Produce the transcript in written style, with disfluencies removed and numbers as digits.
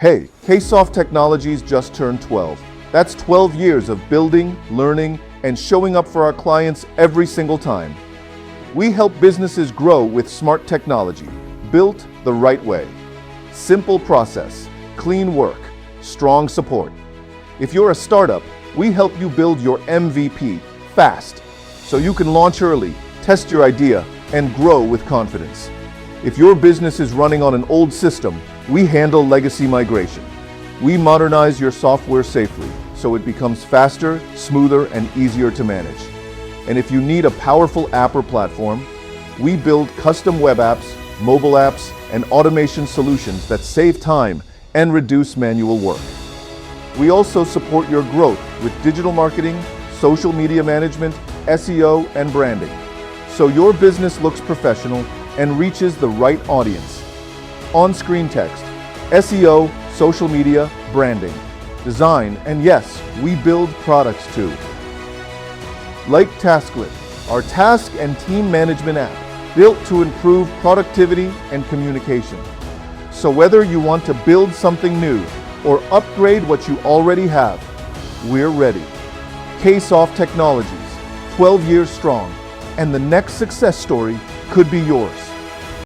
Hey, Ksoft Technologies just turned 12. That's 12 years of building, learning, and showing up for our clients every single time. We help businesses grow with smart technology, built the right way. Simple process, clean work, strong support. If you're a startup, we help you build your MVP fast, so you can launch early, test your idea, and grow with confidence. If your business is running on an old system, we handle legacy migration. We modernize your software safely, so it becomes faster, smoother, and easier to manage. And if you need a powerful app or platform, we build custom web apps, mobile apps, and automation solutions that save time and reduce manual work. We also support your growth with digital marketing, social media management, SEO, and branding, so your business looks professional and reaches the right audience. On-screen text, SEO, social media, branding, design, and yes, we build products too. Like Tasklet, our task and team management app, built to improve productivity and communication. So whether you want to build something new or upgrade what you already have, we're ready. Ksoft Technologies, 12 years strong, and the next success story could be yours.